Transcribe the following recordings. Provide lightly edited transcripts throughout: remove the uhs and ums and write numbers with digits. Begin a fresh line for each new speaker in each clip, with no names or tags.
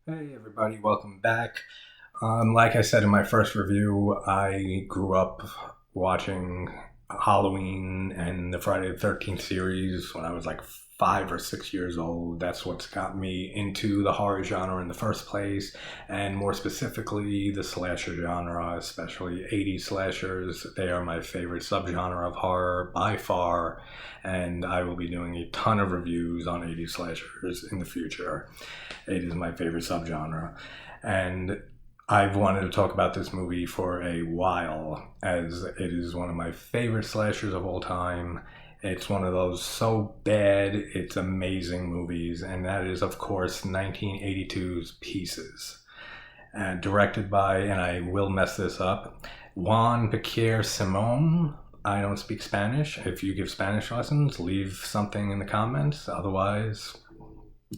Hey everybody, welcome back. Like I said in my first review, I grew up watching Halloween and the Friday the 13th series when I was like 5 or 6 years old. That's what's got me into the horror genre in the first place, and more specifically, the slasher genre, especially 80s slashers. They are my favorite subgenre of horror by far, and I will be doing a ton of reviews on 80s slashers in the future. It is my favorite subgenre. And I've wanted to talk about this movie for a while, as it is one of my favorite slashers of all time. It's one of those so bad it's amazing movies, and that is, of course, 1982's Pieces. And directed by, and I will mess this up, Juan Piquer Simon. I don't speak Spanish. If you give Spanish lessons, leave something in the comments. Otherwise,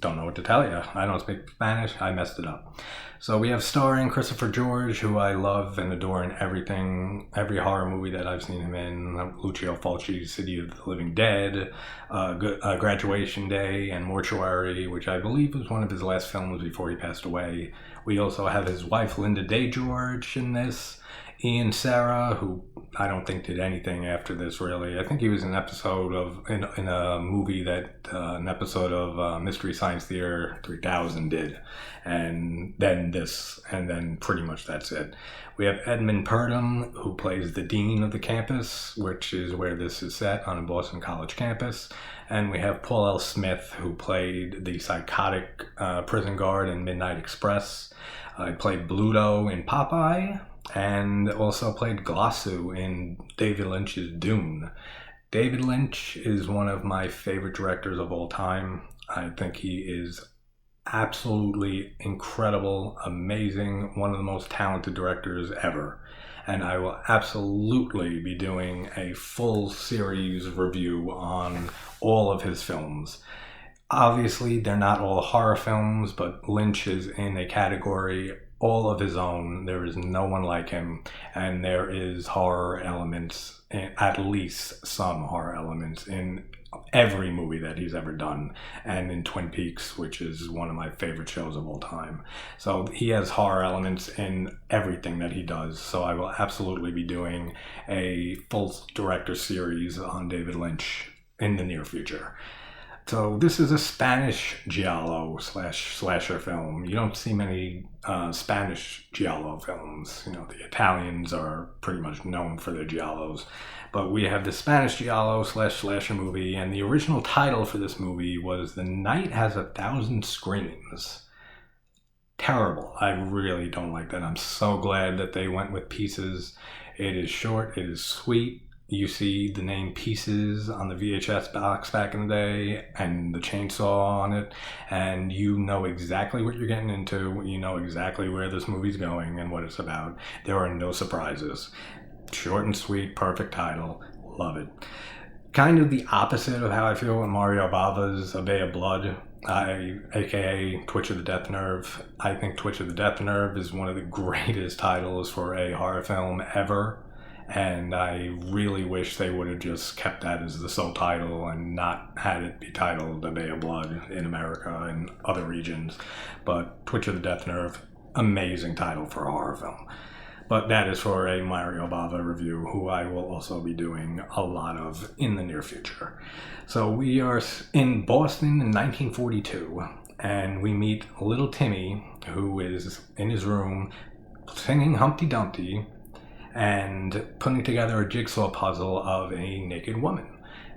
don't know what to tell you. I don't speak Spanish. I messed it up. So we have starring Christopher George, who I love and adore in everything, every horror movie that I've seen him in. Lucio Fulci's City of the Living Dead, Graduation Day, and Mortuary, which I believe was one of his last films before he passed away. We also have his wife Linda Day George in this. Ian Sarah, who I don't think did anything after this really. I think he was in an episode of in a movie that an episode of Mystery Science Theater 3000 did, and then this, and then pretty much that's it. We have Edmund Purdom, who plays the dean of the campus, which is where this is set, on a Boston College campus. And we have Paul L. Smith, who played the psychotic prison guard in Midnight Express. He played Bluto in Popeye, and also played Glossu in David Lynch's Dune. David Lynch is one of my favorite directors of all time. I think he is absolutely incredible, amazing, one of the most talented directors ever. And I will absolutely be doing a full series review on all of his films. Obviously, they're not all horror films, but Lynch is in a category all of his own. There is no one like him, and there is horror elements, at least some horror elements, in every movie that he's ever done, and in Twin Peaks, which is one of my favorite shows of all time. So he has horror elements in everything that he does. So I will absolutely be doing a full director series on David Lynch in the near future. So this is a Spanish giallo slash slasher film. You don't see many Spanish giallo films. You know, the Italians are pretty much known for their giallos. But we have the Spanish giallo slash slasher movie, and the original title for this movie was The Night Has a Thousand Screams. Terrible. I really don't like that. I'm so glad that they went with Pieces. It is short, it is sweet. You see the name Pieces on the VHS box back in the day and the chainsaw on it, and you know exactly what you're getting into. You know exactly where this movie's going and what it's about. There are no surprises. Short and sweet, perfect title. Love it. Kind of the opposite of how I feel with Mario Bava's A Bay of Blood, aka Twitch of the Death Nerve. I think Twitch of the Death Nerve is one of the greatest titles for a horror film ever. And I really wish they would have just kept that as the sole title and not had it be titled The Bay of Blood in America and other regions. But Twitch of the Death Nerve, amazing title for a horror film. But that is for a Mario Bava review, who I will also be doing a lot of in the near future. So we are in Boston in 1942, and we meet little Timmy, who is in his room singing Humpty Dumpty and putting together a jigsaw puzzle of a naked woman.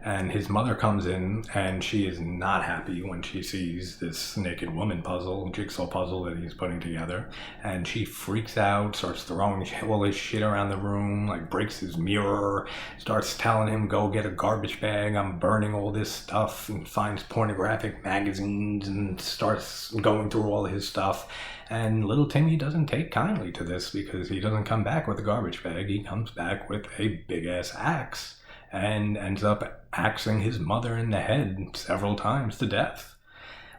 And his mother comes in, and she is not happy when she sees this naked woman jigsaw puzzle that he's putting together. And she freaks out, starts throwing all his shit around the room, like breaks his mirror, starts telling him, go get a garbage bag, I'm burning all this stuff, and finds pornographic magazines and starts going through all his stuff. And little Timmy doesn't take kindly to this, because he doesn't come back with a garbage bag. He comes back with a big-ass axe and ends up axing his mother in the head several times to death,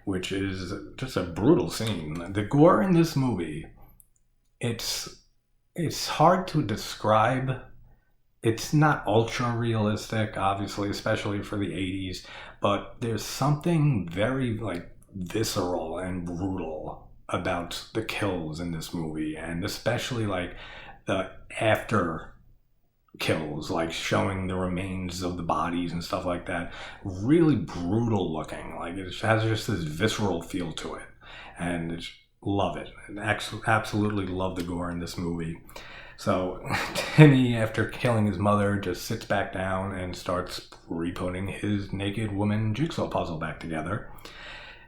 which is just a brutal scene. The gore in this movie, it's hard to describe. It's not ultra realistic, obviously, especially for the 80s, but there's something very like visceral and brutal about the kills in this movie, and especially like the after kills, like showing the remains of the bodies and stuff like that. Really brutal looking. Like it has just this visceral feel to it, and love it. And absolutely love the gore in this movie. So Timmy, after killing his mother, just sits back down and starts re-putting his naked woman jigsaw puzzle back together,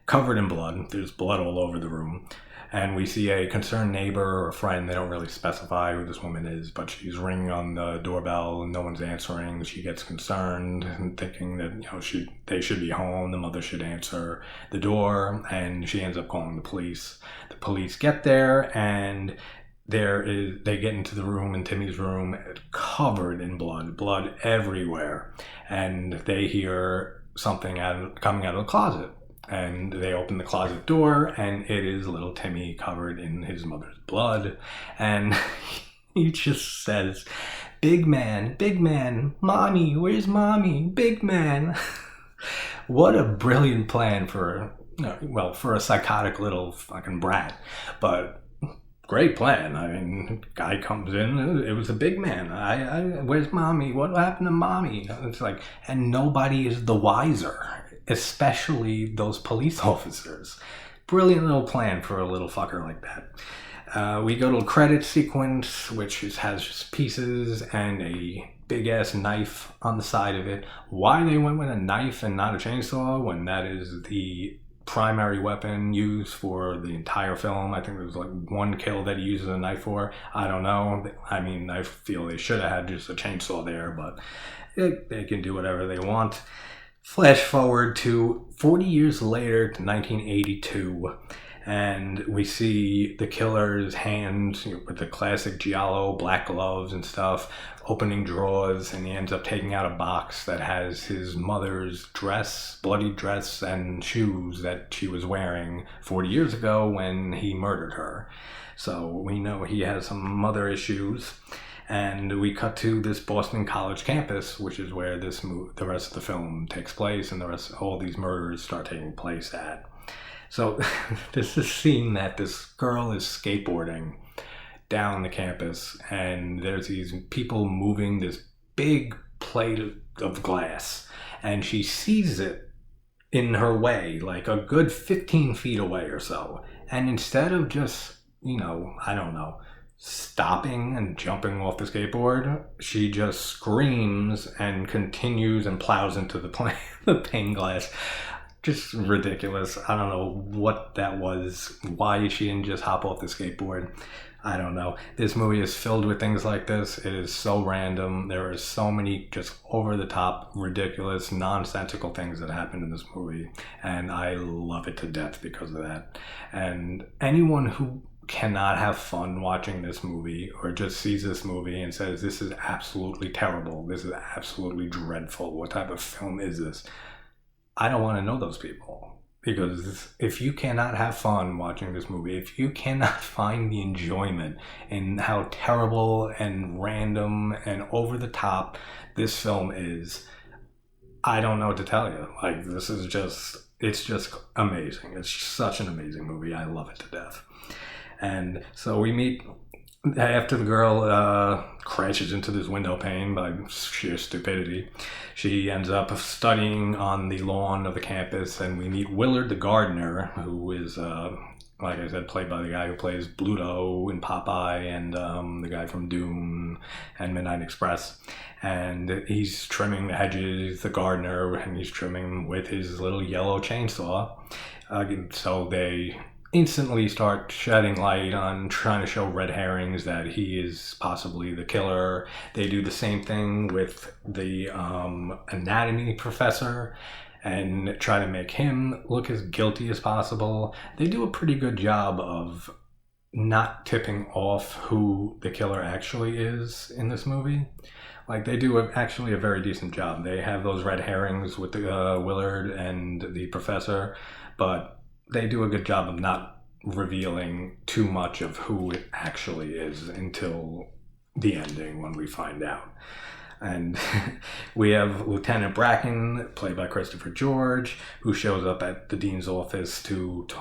covered in blood. There's blood all over the room. And we see a concerned neighbor or a friend. They don't really specify who this woman is, but she's ringing on the doorbell and no one's answering. She gets concerned and thinking that they should be home. The mother should answer the door, and she ends up calling the police. The police get there, and they get into the room, in Timmy's room, covered in blood everywhere, and they hear something coming out of the closet. And they open the closet door, and it is little Timmy covered in his mother's blood. And he just says, big man, mommy, where's mommy? Big man." What a brilliant plan for a psychotic little fucking brat. But great plan. I mean, guy comes in, it was a big man. Where's mommy? What happened to mommy? It's like, and nobody is the wiser, especially those police officers. Brilliant little plan for a little fucker like that. We go to a credit sequence, which has just pieces and a big ass knife on the side of it. Why they went with a knife and not a chainsaw when that is the primary weapon used for the entire film. I think there was like one kill that he uses a knife for. I don't know. I mean, I feel they should have had just a chainsaw there, but they can do whatever they want. Flash forward to 40 years later to 1982, and we see the killer's hands with the classic giallo black gloves and stuff, opening drawers, and he ends up taking out a box that has his mother's dress, bloody dress, and shoes that she was wearing 40 years ago when he murdered her. So we know he has some mother issues. And we cut to this Boston College campus, which is where the rest of the film takes place, and all these murders start taking place at. So there's this scene that this girl is skateboarding down the campus, and there's these people moving this big plate of glass, and she sees it in her way, like a good 15 feet away or so. And instead of just, I don't know, stopping and jumping off the skateboard, she just screams and continues and plows into the pane glass. Just ridiculous. I don't know what that was. Why she didn't just hop off the skateboard. I don't know. This movie is filled with things like this. It is so random. There are so many just over-the-top, ridiculous, nonsensical things that happen in this movie. And I love it to death because of that. And anyone who cannot have fun watching this movie, or just sees this movie and says, this is absolutely terrible, this is absolutely dreadful, what type of film is this? I don't want to know those people. Because if you cannot have fun watching this movie, if you cannot find the enjoyment in how terrible and random and over the top this film is, I don't know what to tell you. Like, it's just amazing. It's such an amazing movie. I love it to death. And so we meet after the girl crashes into this window pane by sheer stupidity. She ends up studying on the lawn of the campus, and we meet Willard the gardener, who is, like I said, played by the guy who plays Bluto in Popeye, and the guy from Dune and Midnight Express. And he's trimming the hedges, the gardener, and he's trimming with his little yellow chainsaw. So they instantly start shedding light on trying to show red herrings that he is possibly the killer. They do the same thing with the anatomy professor and try to make him look as guilty as possible. They do a pretty good job of not tipping off who the killer actually is in this movie. Like, they do actually a very decent job. They have those red herrings with the Willard and the professor, but they do a good job of not revealing too much of who it actually is until the ending when we find out. And we have Lieutenant Bracken, played by Christopher George, who shows up at the dean's office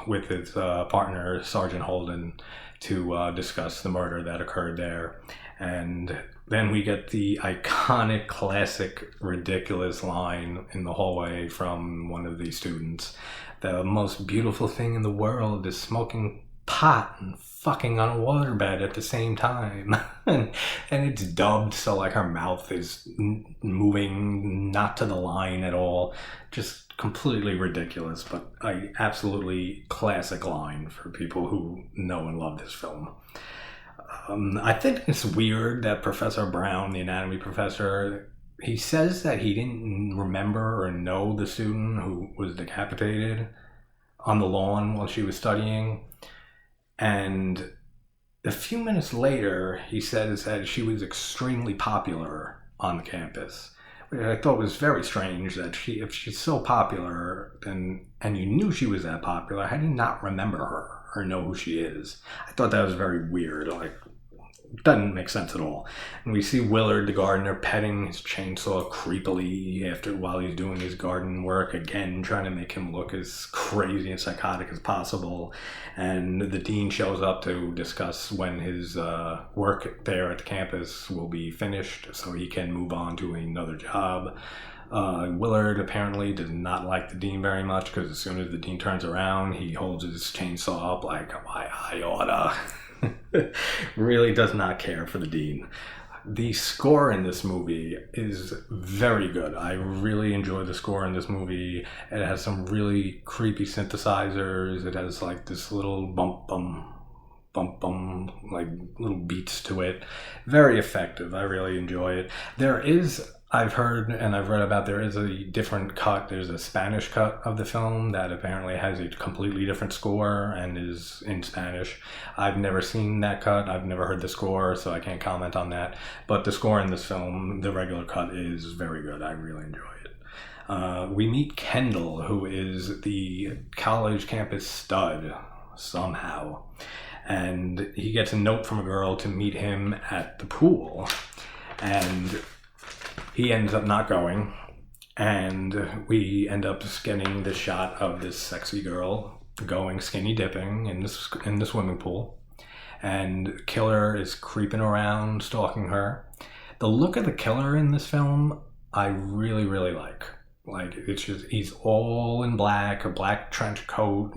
with his partner, Sergeant Holden, to discuss the murder that occurred there. And then we get the iconic, classic, ridiculous line in the hallway from one of the students. The most beautiful thing in the world is smoking pot and fucking on a waterbed at the same time. and it's dubbed so like her mouth is moving not to the line at all. Just completely ridiculous, but a absolutely classic line for people who know and love this film. I think it's weird that Professor Brown, the anatomy professor, he says that he didn't remember or know the student who was decapitated on the lawn while she was studying. And a few minutes later, he says that she was extremely popular on the campus, which I thought was very strange. That if she's so popular, and you knew she was that popular, how do you not remember her or know who she is? I thought that was very weird. Like, doesn't make sense at all. And we see Willard, the gardener, petting his chainsaw creepily while he's doing his garden work, again trying to make him look as crazy and psychotic as possible. And the dean shows up to discuss when his work there at the campus will be finished so he can move on to another job. Willard apparently does not like the dean very much, because as soon as the dean turns around, he holds his chainsaw up like, I oughta. Really does not care for the dean. The score in this movie is very good. I really enjoy the score in this movie. It has some really creepy synthesizers. It has like this little bump bum, like little beats to it. Very effective. I really enjoy it. I've heard and I've read about, there is a different cut. There's a Spanish cut of the film that apparently has a completely different score and is in Spanish. I've never seen that cut. I've never heard the score, so I can't comment on that. But the score in this film, the regular cut, is very good. I really enjoy it. We meet Kendall, who is the college campus stud somehow. And he gets a note from a girl to meet him at the pool. And he ends up not going, and we end up getting the shot of this sexy girl going skinny dipping in the swimming pool, and killer is creeping around, stalking her. The look of the killer in this film, I really, really like. Like, it's just, he's all in black, a black trench coat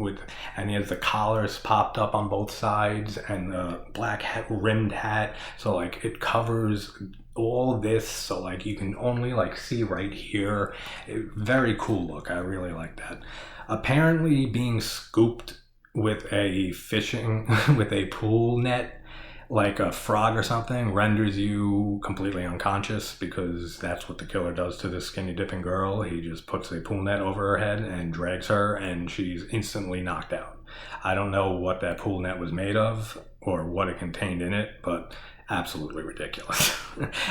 and he has the collars popped up on both sides and the black rimmed hat. So like it covers all this, so like you can only like see right here. Very cool look. I really like that. Apparently being scooped with a with a pool net, like a frog or something, renders you completely unconscious, because that's what the killer does to this skinny dipping girl. He just puts a pool net over her head and drags her, and she's instantly knocked out. I don't know what that pool net was made of or what it contained in it, but absolutely ridiculous.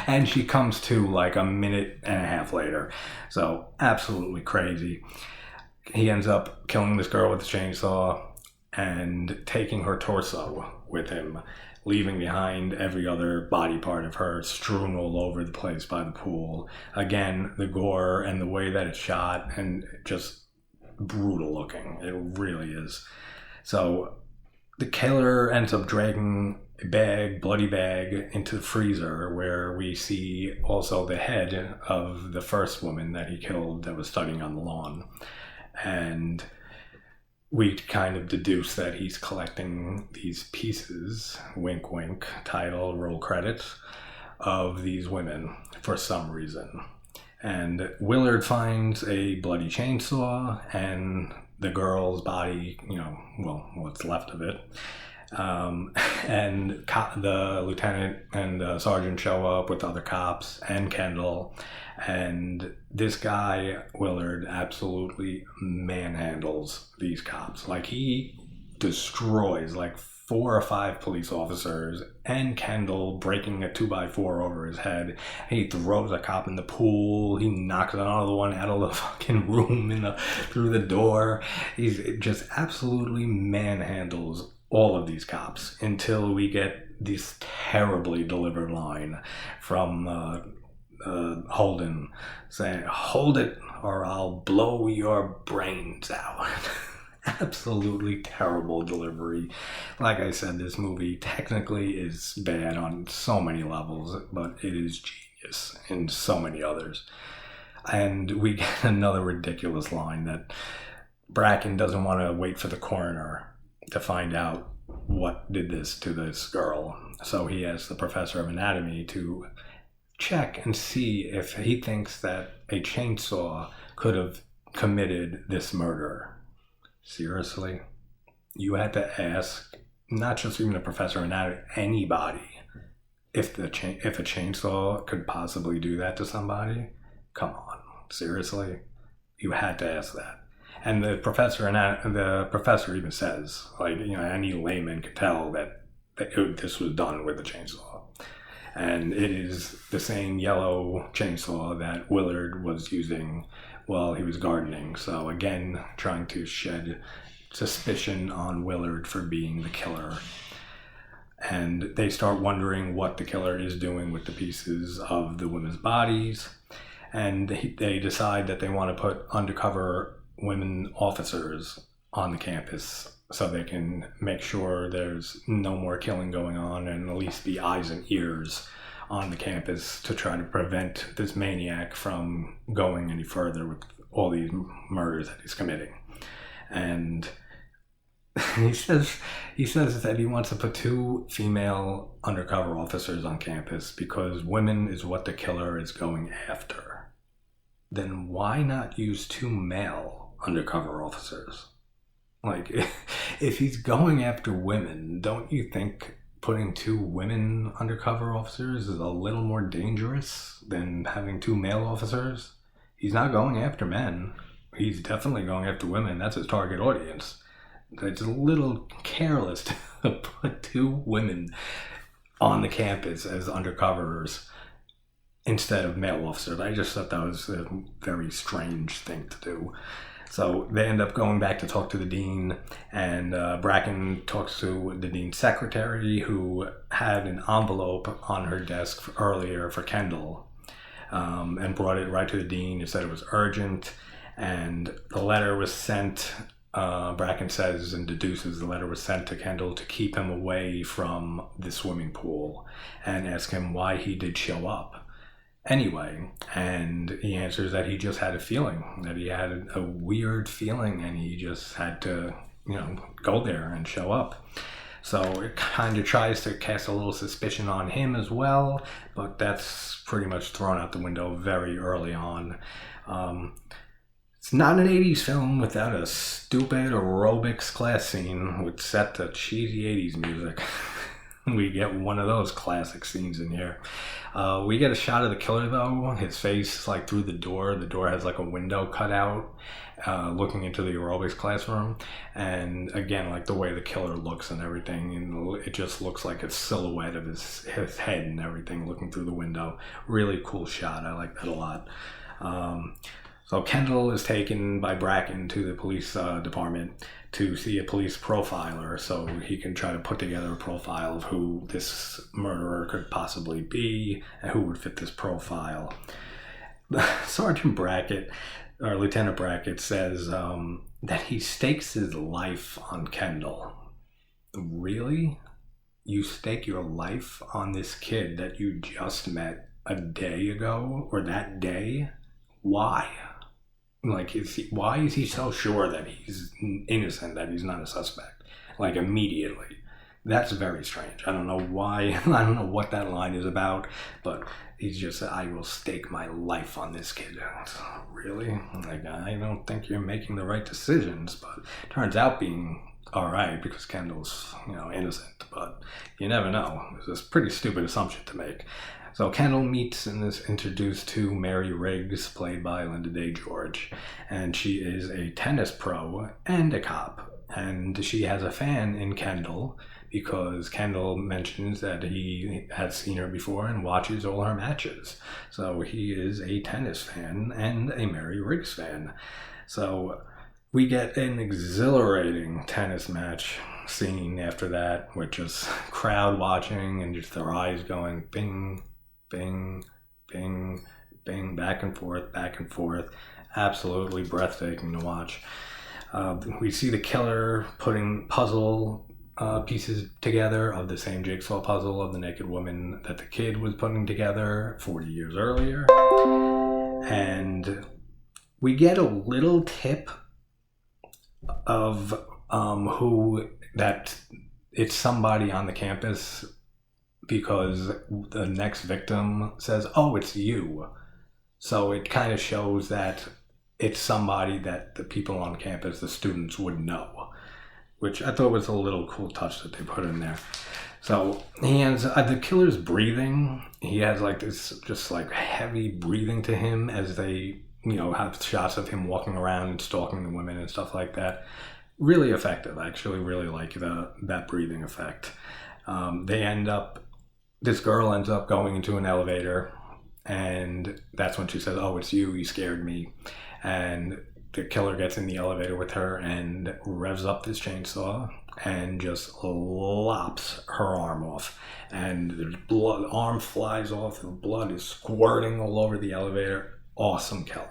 And she comes to like a minute and a half later. So absolutely crazy. He ends up killing this girl with a chainsaw and taking her torso with him, leaving behind every other body part of her strewn all over the place by the pool. Again, the gore and the way that it's shot, and just brutal looking. It really is. So the killer ends up dragging a bloody bag, into the freezer, where we see also the head of the first woman that he killed that was studying on the lawn. And we kind of deduce that he's collecting these pieces, wink wink, title, roll credits, of these women for some reason. And Willard finds a bloody chainsaw and the girl's body, what's left of it. And the lieutenant and the sergeant show up with other cops and Kendall. And this guy, Willard, absolutely manhandles these cops. Like, he destroys like 4 or 5 police officers and Kendall, breaking a 2x4 over his head. He throws a cop in the pool. He knocks another one out of the fucking room through the door. He's just absolutely manhandles all of these cops until we get this terribly delivered line from Holden, saying, "Hold it or I'll blow your brains out." Absolutely terrible delivery. Like I said, this movie technically is bad on so many levels, but it is genius in so many others. And we get another ridiculous line that Bracken doesn't want to wait for the coroner to find out what did this to this girl. So he asks the professor of anatomy to check and see if he thinks that a chainsaw could have committed this murder. Seriously? You had to ask, not just even the professor of anatomy, anybody, if a chainsaw could possibly do that to somebody? Come on, seriously? You had to ask that. And the professor even says, like, any layman could tell that this was done with a chainsaw. And it is the same yellow chainsaw that Willard was using while he was gardening. So again, trying to shed suspicion on Willard for being the killer. And they start wondering what the killer is doing with the pieces of the women's bodies. And they decide that they want to put undercover women officers on the campus so they can make sure there's no more killing going on, and at least be eyes and ears on the campus to try to prevent this maniac from going any further with all these murders that he's committing. And he says that he wants to put 2 female undercover officers on campus because women is what the killer is going after. Then why not use 2 male undercover officers? Like, if he's going after women, don't you think putting 2 women undercover officers is a little more dangerous than having 2 male officers? He's not going after men. He's definitely going after women. That's his target audience. It's a little careless to put 2 women on the campus as undercovers instead of male officers. I just thought that was a very strange thing to do. So they end up going back to talk to the dean, and Bracken talks to the dean's secretary, who had an envelope on her desk earlier for Kendall, and brought it right to the dean. It said it was urgent, and the letter was sent. Bracken says and deduces the letter was sent to Kendall to keep him away from the swimming pool and ask him why he did show up anyway. And he answers that he just had a feeling, that he had a weird feeling, and he just had to, go there and show up. So it kind of tries to cast a little suspicion on him as well, but that's pretty much thrown out the window very early on. It's not an 80s film without a stupid aerobics class scene with set to cheesy 80s music. We get one of those classic scenes in here. We get a shot of the killer, though. His face, like, through the door. The door has, like, a window cut out, looking into the aerobics classroom. And, again, like, the way the killer looks and everything, and it just looks like a silhouette of his head and everything looking through the window. Really cool shot. I like that a lot. So Kendall is taken by Bracken to the police department to see a police profiler so he can try to put together a profile of who this murderer could possibly be and who would fit this profile. Sergeant Brackett, or Lieutenant Brackett, says that he stakes his life on Kendall. Really? You stake your life on this kid that you just met a day ago, or that day? Why? Like, why is he so sure that he's innocent, that he's not a suspect? Like, immediately. That's very strange. I don't know why. I don't know what that line is about, but he's just said, I will stake my life on this kid. Really? Like, I don't think you're making the right decisions, but it turns out being all right because Kendall's, innocent, but you never know. It's a pretty stupid assumption to make. So Kendall meets and is introduced to Mary Riggs, played by Linda Day George, and she is a tennis pro and a cop, and she has a fan in Kendall because Kendall mentions that he has seen her before and watches all her matches. So he is a tennis fan and a Mary Riggs fan. So we get an exhilarating tennis match scene after that, with just crowd watching and just their eyes going bing, bing, bing, jumping back and forth, absolutely breathtaking to watch. We see the killer putting puzzle pieces together of the same jigsaw puzzle of the naked woman that the kid was putting together 40 years earlier. And we get a little tip of who that it's somebody on the campus, because the next victim says, "Oh, it's you." So it kind of shows that it's somebody that the people on campus, the students, would know, which I thought was a little cool touch that they put in there. So he has the killer's breathing. He has like this just like heavy breathing to him as they, have shots of him walking around and stalking the women and stuff like that. Really effective. I actually really like that breathing effect. This girl ends up going into an elevator, and that's when she says, "Oh, it's you. You scared me." And the killer gets in the elevator with her and revs up this chainsaw and just lops her arm off. And the arm flies off. The blood is squirting all over the elevator. Awesome kill.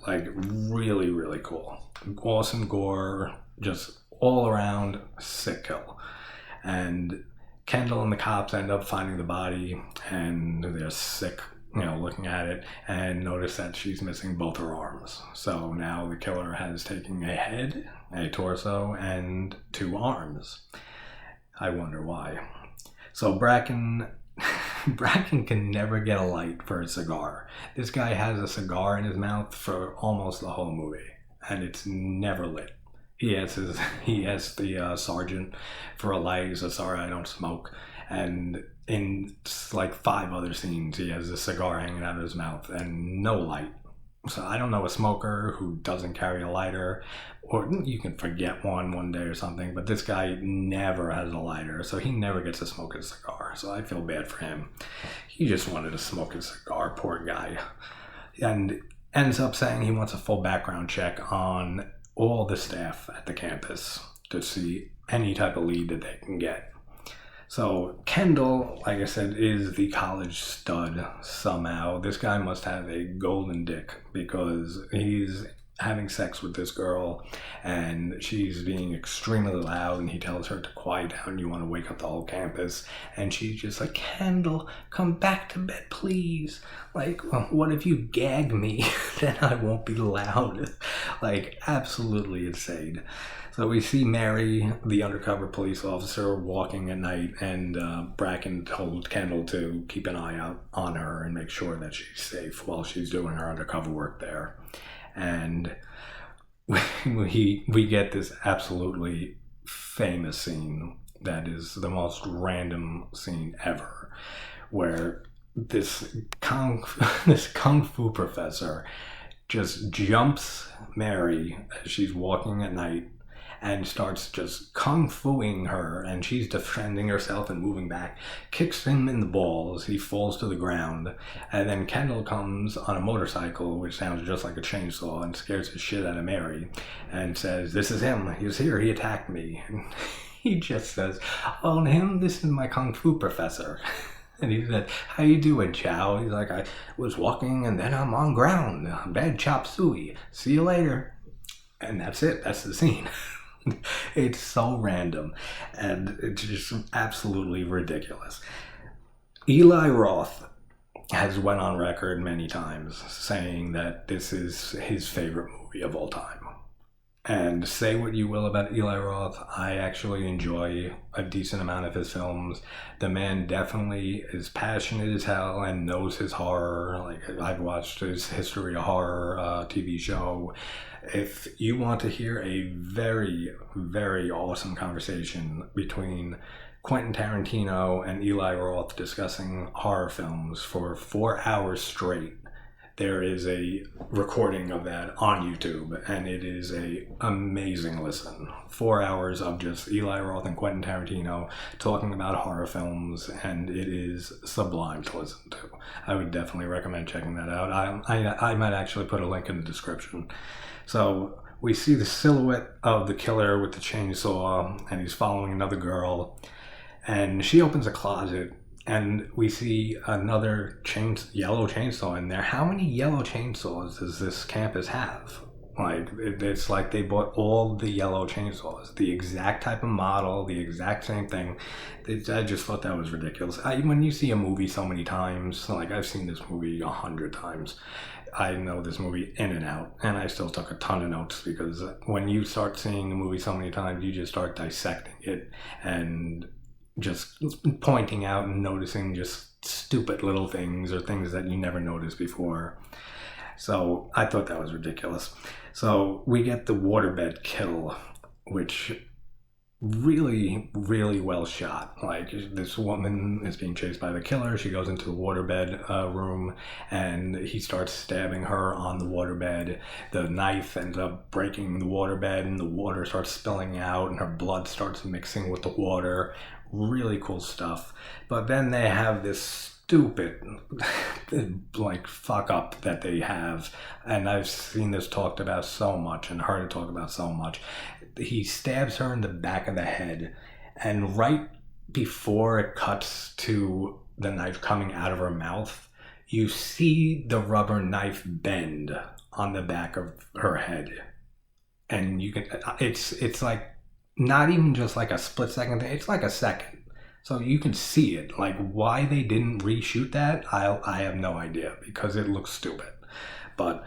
Like, really, really cool. Awesome gore. Just all around sick kill. And Kendall and the cops end up finding the body, and they're sick, looking at it, and notice that she's missing both her arms. So now the killer has taken a head, a torso, and 2 arms. I wonder why. So Bracken can never get a light for a cigar. This guy has a cigar in his mouth for almost the whole movie, and it's never lit. He asks the sergeant for a light. He says, "Sorry, I don't smoke." And in like 5 other scenes, he has a cigar hanging out of his mouth and no light. So I don't know a smoker who doesn't carry a lighter, or you can forget one day or something, but this guy never has a lighter, so he never gets to smoke his cigar. So I feel bad for him. He just wanted to smoke his cigar, poor guy. And ends up saying he wants a full background check on all the staff at the campus to see any type of lead that they can get. So Kendall, like I said, is the college stud somehow. This guy must have a golden dick, because he's having sex with this girl and she's being extremely loud, and he tells her to quiet down, you want to wake up the whole campus. And she's just like, "Kendall, come back to bed, please. Like, what if you gag me? Then I won't be loud." Like, absolutely insane. So we see Mary, the undercover police officer, walking at night, and Bracken told Kendall to keep an eye out on her and make sure that she's safe while she's doing her undercover work there. And we get this absolutely famous scene that is the most random scene ever, where this kung fu professor just jumps Mary as she's walking at night and starts just kung fuing her, and she's defending herself and moving back, kicks him in the balls, he falls to the ground, and then Kendall comes on a motorcycle, which sounds just like a chainsaw, and scares the shit out of Mary, and says, "This is him, he was here, he attacked me." And he just says, "Oh, him, this is my kung fu professor." And he said, "How you doing, Chow?" He's like, "I was walking and then I'm on ground. Bad chop suey. See you later." And that's it. That's the scene. It's so random, and it's just absolutely ridiculous. Eli Roth has went on record many times saying that this is his favorite movie of all time. And say what you will about Eli Roth, I actually enjoy a decent amount of his films. The man definitely is passionate as hell and knows his horror. Like, I've watched his History of Horror TV show. If you want to hear a very, very awesome conversation between Quentin Tarantino and Eli Roth discussing horror films for 4 hours straight, there is a recording of that on YouTube, and it is a amazing listen. 4 hours of just Eli Roth and Quentin Tarantino talking about horror films, and it is sublime to listen to. I would definitely recommend checking that out. I might actually put a link in the description. So we see the silhouette of the killer with the chainsaw, and he's following another girl, and she opens a closet And we see another yellow chainsaw in there. How many yellow chainsaws does this campus have? Like, it's like they bought all the yellow chainsaws, the exact type of model, the exact same thing. I just thought that was ridiculous. When you see a movie so many times, like I've seen this movie 100 times, I know this movie in and out, and I still took a ton of notes because when you start seeing a movie so many times, you just start dissecting it and just pointing out and noticing just stupid little things or things that you never noticed before. So I thought that was ridiculous. So we get the waterbed kill, which really, really well shot. Like, this woman is being chased by the killer. She goes into the waterbed room, and he starts stabbing her on the waterbed. The knife ends up breaking the waterbed, and the water starts spilling out, and her blood starts mixing with the water. Really cool stuff. But then they have this stupid like fuck up that they have, and I've seen this talked about so much and heard it talked about so much. He stabs her in the back of the head, and right before it cuts to the knife coming out of her mouth, you see the rubber knife bend on the back of her head, and you can it's like not even just like a split second thing, it's like a second. So you can see it. Like, why they didn't reshoot that, I have no idea, because it looks stupid. But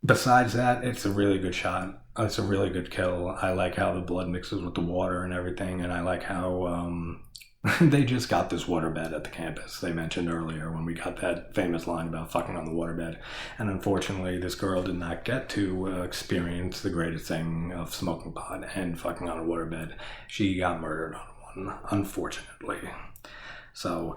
besides that, it's a really good shot. It's a really good kill. I like how the blood mixes with the water and everything, and I like how they just got this waterbed at the campus. They mentioned earlier when we got that famous line about fucking on the waterbed. And unfortunately, this girl did not get to experience the greatest thing of smoking pot and fucking on a waterbed. She got murdered on one, unfortunately. So,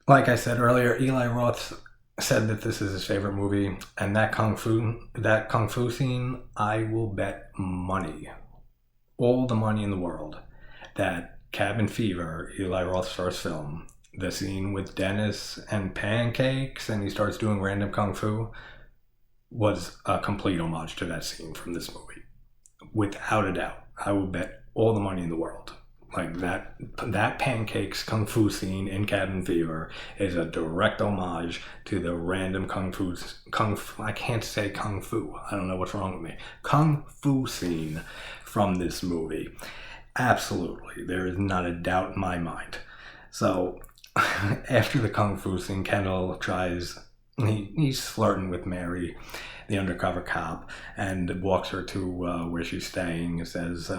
like I said earlier, Eli Roth said that this is his favorite movie, and that kung fu scene, I will bet money, all the money in the world, that Cabin Fever, Eli Roth's first film, the scene with Dennis and pancakes and he starts doing random kung fu, was a complete homage to that scene from this movie. Without a doubt. I will bet all the money in the world. Like, that pancakes kung fu scene in Cabin Fever is a direct homage to the random kung fu, I can't say kung fu, I don't know what's wrong with me, kung fu scene from this movie. Absolutely, there is not a doubt in my mind. So after the kung fu scene, Kendall tries, he's flirting with Mary, the undercover cop, and walks her to where she's staying. Says,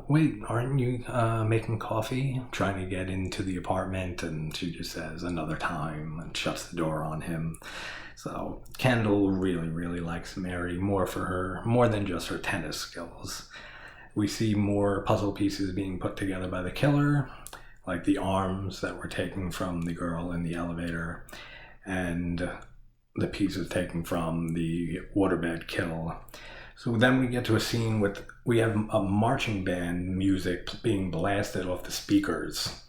wait, aren't you making coffee? Trying to get into the apartment, and she just says, another time, and shuts the door on him. So Kendall really, really likes Mary, more than just her tennis skills. We see more puzzle pieces being put together by the killer, like the arms that were taken from the girl in the elevator, and the pieces taken from the waterbed kill. So then we get to a scene we have a marching band music being blasted off the speakers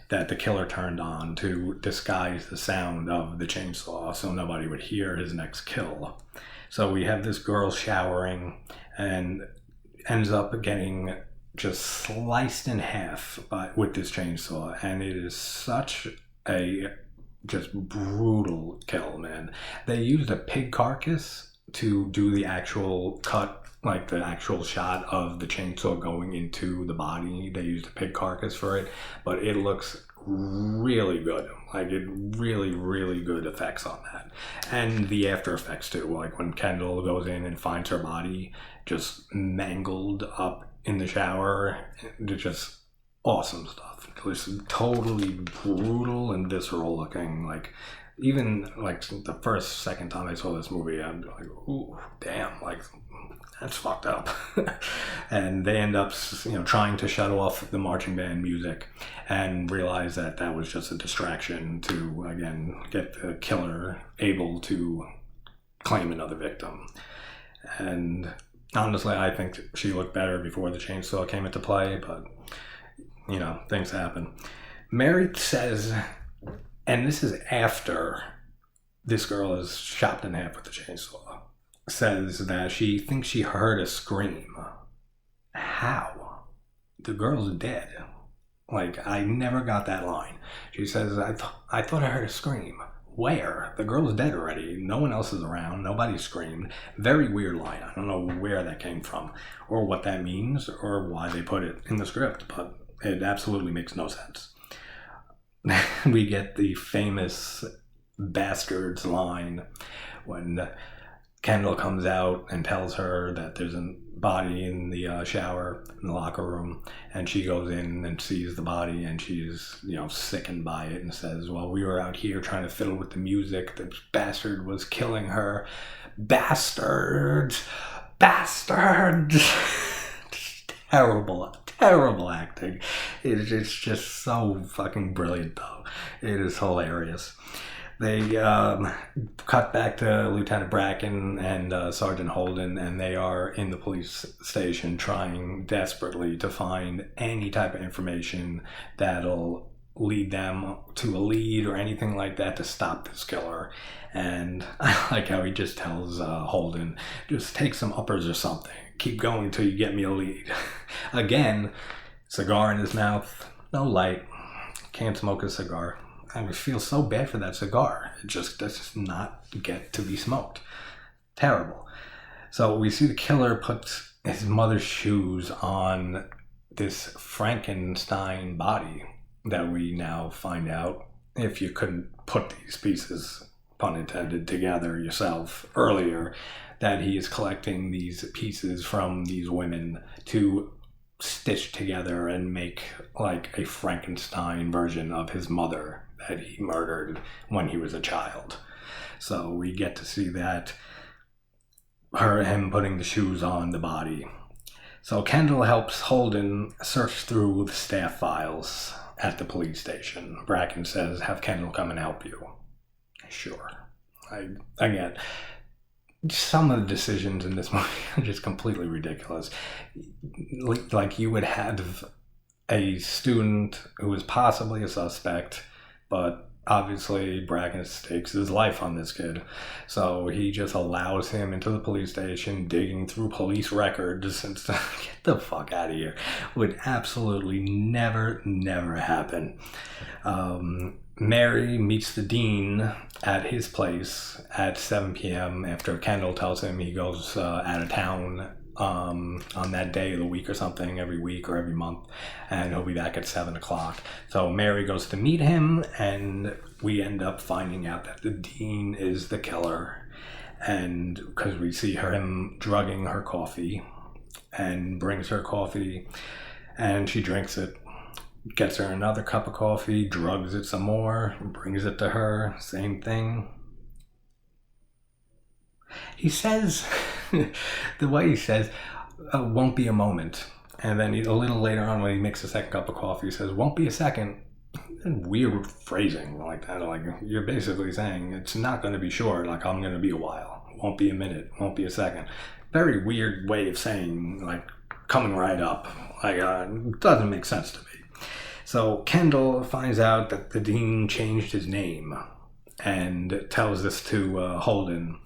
that the killer turned on to disguise the sound of the chainsaw so nobody would hear his next kill. So we have this girl showering and ends up getting just sliced in half with this chainsaw, and it is such a just brutal kill, man. They used a pig carcass to do the actual cut, like the actual shot of the chainsaw going into the body. They used a pig carcass for it, but it looks really good. Like, it really, really good effects on that. And the after effects too, like when Kendall goes in and finds her body just mangled up in the shower. It's just awesome stuff. It was totally brutal and visceral looking. Like, even like the second time I saw this movie, I'm like, ooh, damn, like, that's fucked up. And they end up, trying to shut off the marching band music and realize that that was just a distraction to, again, get the killer able to claim another victim. And honestly, I think she looked better before the chainsaw came into play, but, things happen. Mary says, and this is after this girl is chopped in half with the chainsaw, says that she thinks she heard a scream. How? The girl's dead. Like, I never got that line. She says, I thought I heard a scream. Where? The girl's dead already. No one else is around. Nobody screamed. Very weird line. I don't know where that came from or what that means or why they put it in the script, but it absolutely makes no sense. We get the famous bastards line when Kendall comes out and tells her that there's a body in the shower in the locker room, and she goes in and sees the body, and she's, sickened by it and says, well, we were out here trying to fiddle with the music. The bastard was killing her. Bastard! Terrible acting. It's just so fucking brilliant, though. It is hilarious. They cut back to Lieutenant Bracken and Sergeant Holden, and they are in the police station trying desperately to find any type of information that'll lead them to a lead or anything like that to stop this killer. And I like how he just tells Holden, just take some uppers or something. Keep going until you get me a lead. Again, cigar in his mouth, no light, can't smoke a cigar. I feel so bad for that cigar. It just does just not get to be smoked. Terrible. So we see the killer puts his mother's shoes on this Frankenstein body that we now find out, if you couldn't put these pieces, pun intended, together yourself earlier, that he is collecting these pieces from these women to stitch together and make like a Frankenstein version of his mother that he murdered when he was a child. So we get to see that, him putting the shoes on the body. So Kendall helps Holden search through the staff files at the police station. Bracken says, have Kendall come and help you. Sure. Again, some of the decisions in this movie are just completely ridiculous. Like, you would have a student who is possibly a suspect, but obviously Bracken stakes his life on this kid. So he just allows him into the police station, digging through police records and stuff. Get the fuck out of here. Would absolutely never happen. Mary meets the dean at his place at 7 p.m. after Kendall tells him he goes out of town on that day of the week or something, every week or every month, and he'll be back at 7 o'clock. So Mary goes to meet him, and we end up finding out that the dean is the killer, and because we see him drugging her coffee, and brings her coffee, and she drinks it, gets her another cup of coffee, drugs it some more, brings it to her, same thing. He says, the way he says, won't be a moment. And then a little later on when he makes a second cup of coffee, he says, won't be a second. And weird phrasing like that. Like, you're basically saying it's not going to be short, like I'm going to be a while. Won't be a minute, won't be a second. Very weird way of saying, like, coming right up. Like, doesn't make sense to me. So Kendall finds out that the dean changed his name and tells this to Holden.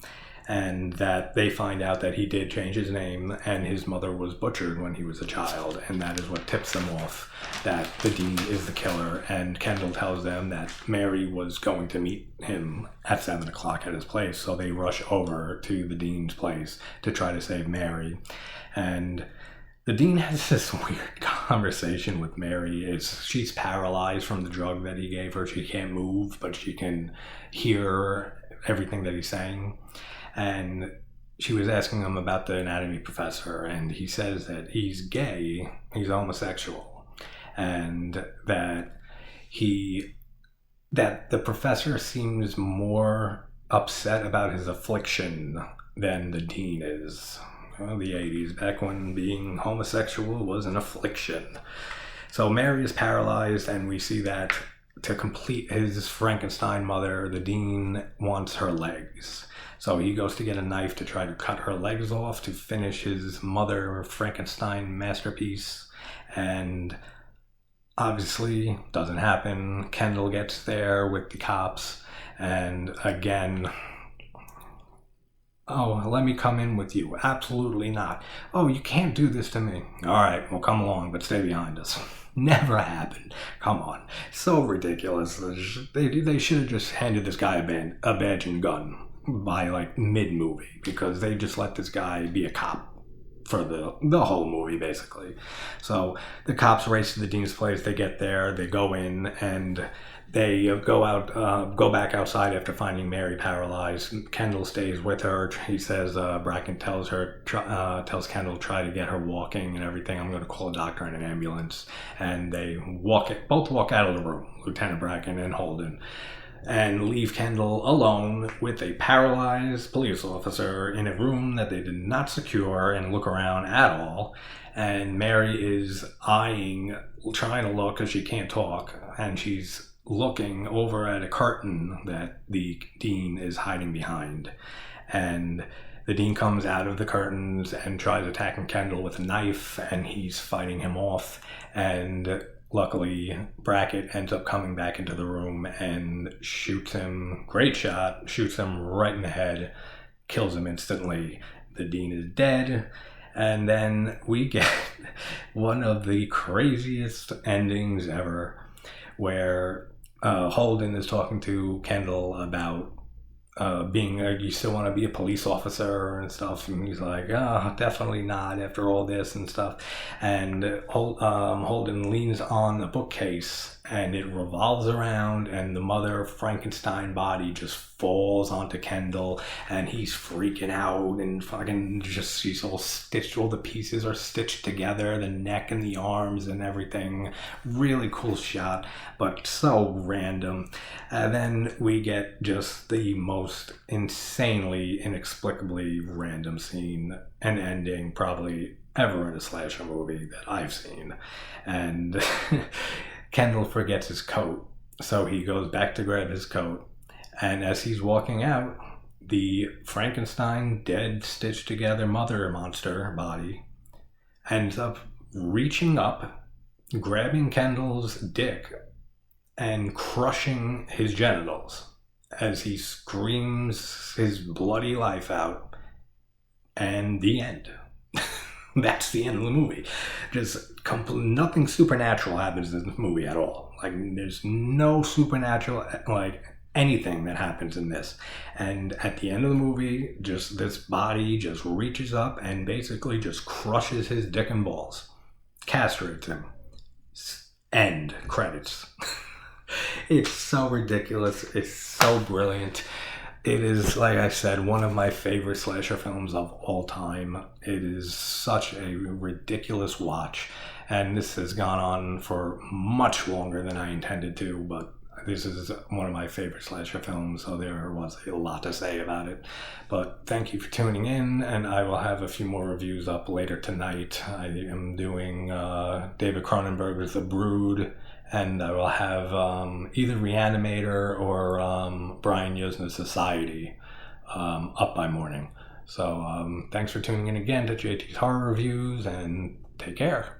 And that they find out that he did change his name and his mother was butchered when he was a child, and that is what tips them off that the dean is the killer. And Kendall tells them that Mary was going to meet him at 7 o'clock at his place, so they rush over to the dean's place to try to save Mary. And the dean has this weird conversation with Mary. She's paralyzed from the drug that he gave her. She can't move, but she can hear everything that he's saying. And she was asking him about the anatomy professor, and he says that he's gay, he's homosexual, and that the professor seems more upset about his affliction than the dean is. Well, the 80s, back when being homosexual was an affliction. So Mary is paralyzed, and we see that to complete his Frankenstein mother, the dean wants her legs. So he goes to get a knife to try to cut her legs off to finish his mother Frankenstein masterpiece. And obviously doesn't happen. Kendall gets there with the cops. And again, oh, let me come in with you. Absolutely not. Oh, you can't do this to me. All right, well, come along, but stay behind us. Never happened. Come on. So ridiculous. They should have just handed this guy a badge and gun by like mid-movie, because they just let this guy be a cop for the whole movie, basically. So the cops race to the dean's place. They get there. They go in, and they go back outside after finding Mary paralyzed. Kendall stays with her. He says Bracken tells Kendall, try to get her walking and everything. I'm going to call a doctor and an ambulance. And they both walk out of the room, Lieutenant Bracken and Holden, and leave Kendall alone with a paralyzed police officer in a room that they did not secure and look around at all. And Mary is trying to look because she can't talk, and she's looking over at a curtain that the dean is hiding behind. And the dean comes out of the curtains and tries attacking Kendall with a knife, and he's fighting him off. And luckily, Brackett ends up coming back into the room and shoots him. Great shot. Shoots him right in the head. Kills him instantly. The dean is dead. And then we get one of the craziest endings ever, where Holden is talking to Kendall about being you still want to be a police officer and stuff, and he's like, oh, definitely not after all this and stuff. And Holden leans on the bookcase, and it revolves around, and the Mother Frankenstein body just falls onto Kendall, and he's freaking out, and fucking just, she's all stitched, all the pieces are stitched together, the neck and the arms and everything. Really cool shot, but so random. And then we get just the most insanely, inexplicably random scene and ending probably ever in a slasher movie that I've seen. And Kendall forgets his coat, so he goes back to grab his coat, and as he's walking out, the Frankenstein dead stitched together mother monster body ends up reaching up, grabbing Kendall's dick and crushing his genitals as he screams his bloody life out. And the end. That's the end of the movie. Just nothing supernatural happens in this movie at all. Like, there's no supernatural, like, anything that happens in this. And at the end of the movie, just this body just reaches up and basically just crushes his dick and balls. Castrates him. End. Credits. It's so ridiculous. It's so brilliant. It is, like I said, one of my favorite slasher films of all time. It is such a ridiculous watch, and this has gone on for much longer than I intended to, but this is one of my favorite slasher films, so there was a lot to say about it. But thank you for tuning in, and I will have a few more reviews up later tonight. I am doing David Cronenberg's The Brood, and I will have either Reanimator or Brian Yuzna's Society up by morning. So thanks for tuning in again to JT's Horror Reviews, and take care.